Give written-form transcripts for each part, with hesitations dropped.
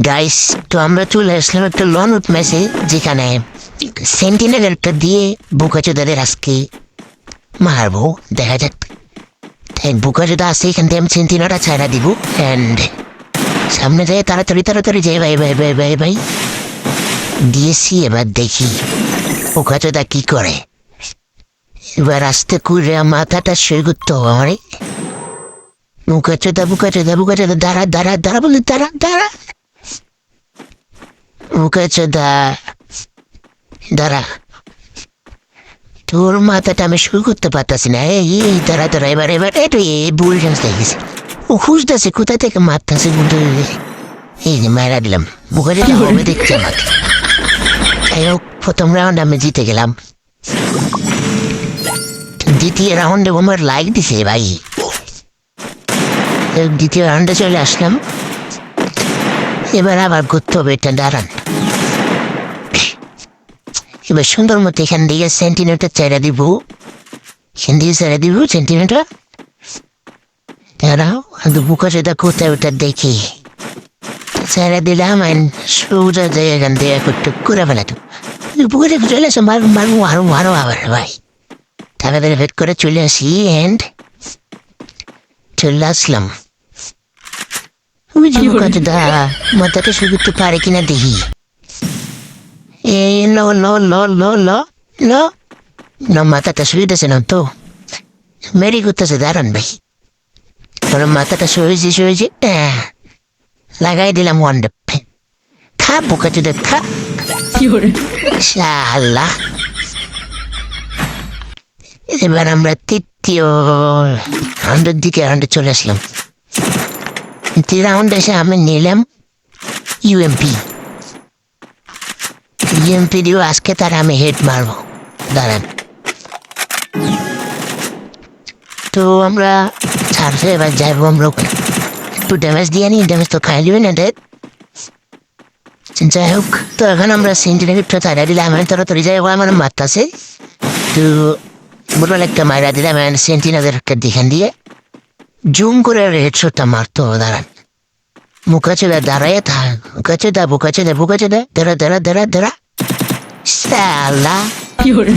Guys, তো আমরা চলে আসলাম একটা লন উঠ ম্যাচে, যেখানে সেন্টিনেলটা দিয়ে বোকাচোদাদের আজকে মারবো। দেখা যাক বোকাচোদা আছে এখান থেকে আমি সেন্টিনাটা ছাড়া দিব। অ্যান্ড সামনে যায় তাড়াতাড়ি তাড়াতাড়ি যাই, ভাই ভাই ভাই ভাই ভাই দিয়েছি। এবার দেখি বোকাচোদা কি করে। এবার আস্তে করে মাথাটা সই করতে হবে। বোকাচোদা বোকাচোদা বোকাচোদা দাঁড়া দাঁড়া দাঁড়া বলে দাঁড়া দাঁড়া। বোকাচোদা দাঁড়া, তোর মাথাটা আমি শুরু করতে পারতাছি না। এই দাঁড়া দাঁড়া, এবার এবার এটা ভুল চান্স দেখেছি। ও খুঁজতেছে কোথা থেকে মারতেছে, কিন্তু এই যে মারা দিলাম। বোকাচোদা হবে দেখছে আমাকে। যাই হোক, প্রথম রাউন্ড আমি জিতে গেলাম। দ্বিতীয় রাউন্ডে আমার লাইক দিছে ভাই। দ্বিতীয় রাউন্ডে চলে আসলাম। এবার আবার ঘুরতে হবে, এটা দাঁড়ান। এবার সুন্দর মতো এখান দিয়ে সেন্টিনেটটা ছেড়ে দিব। এখান দিয়ে ছেড়ে দিব সেন্টিনেটটা। দাঁড়াও, আমি বোকাচোদা কোথায় ওটা দেখি। ছেড়ে দিলাম, সোজা যায় এখান দিয়ে একটু করে ফেলাতো। বোকাচোদা চলে আসো, মারো মারো মারো মারো আবার ভাই। তাড়াতাড়ি ভেট করে চলে আসি। এন্ড চলে আসলাম। ওই যে বোকাচোদা মাথাটা শুরু করতে পারে কিনা দেখি। লো লো লো লো লো লো না, মাথাটা শুয়েছে না তো, মেরি করতেছে। দাঁড়ান ভাই, মাথাটা শুয়েছে লাগাই দিলাম ওয়ান ডে। খা বোকাচোদা খা। শালা, এবার আমরা তৃতীয় রাউন্ডের দিকে চলে আসলাম। তৃতীয় রাউন্ড এসে আমি নিলাম ইউএমপি দিয়েও আজকে তার আমি হেড মারবো। দাঁড়ান, তো আমরা ছাড়ছে, এবার যাইবো আমরা একটু ড্যামেজ দিয়ে নি। ড্যামেজ তো খাই দিবে না ডেট। যাই হোক, তো এখন আমরা সেন্টিনেটটা ছাড়া দিলাম। আমি তাড়াতাড়ি যাই, আমার মারতাছে। তো বলবো একটা মারা দিলাম সেন্টিনেলের একটা দিখান দিয়ে জুম করে হেডশটটা মারতো। দাঁড়ান, বোকাচোদা দাঁড়ায় থাক। বোকাচোদা বোকাচোদা বোকাচোদা দাঁড়া দাঁড়া দাঁড়া দাঁড়া। শালা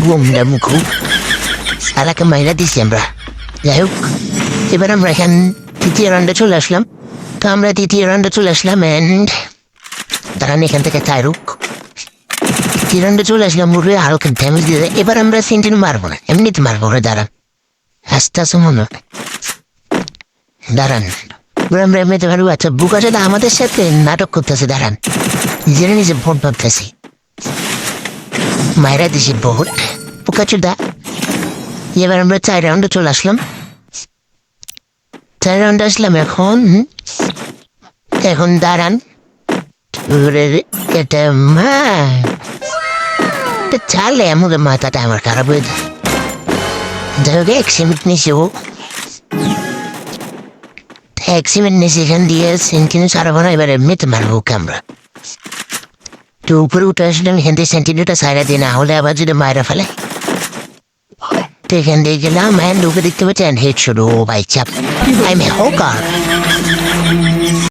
গুমটা মুখু, শালাকে মাইরা দিছি আমরা। যাই হোক, এবার আমরা এখান তৃতীয় রাউন্ডে চলে আসলাম। তো আমরা তৃতীয় রাউন্ডে চলে আসলাম। অ্যান্ড দাঁড়ান, এখান থেকে তাইরুক তৃতীয় রাউন্ডে চলে আসলাম। মুড়ে হালকা ড্যামেজ দিয়ে দেয়। এবার আমরা সেন্টিন মারবো না, এমনিতে মারবো না। দাঁড়ান, আস্তে আস্তে মনে হয়। দাঁড়ান, আমরা এমনিতে মারবো। আচ্ছা, বোকাচোদা আমাদের সাথে নাটক করতেছে। দাঁড়ান, নিজেরা নিজে ভোট ভাবতেছি। মায়েরা দিছি ভোট বোকাচোদা। এবার আমরা 4 রাউন্ডে চলে আসলাম। 4 রাউন্ডে আসলাম। এখন দাঁড়ান, এটা চালে আমাদের মাথাটা আমার খারাপ হয়ে যায়। যাই হোক, 1 মিনিট নিয়েছি। ও 1 মিনিট নিয়েছি। এখান দিয়ে সেন্টিনে ছাড়াবো না, এবার এমনিতে মারবো ওকে আমরা। তো উপরে উঠে আসলাম। এখান থেকে সেন্টিনেটা সাইডে দিয়ে, না হলে আবার যদি মায়েরা ফেলে। তো এখান দিয়ে গেলাম। লোকে দেখতে পাচ্ছি হেড শুরু। ও ভাই চাপ, আই এম হোকার।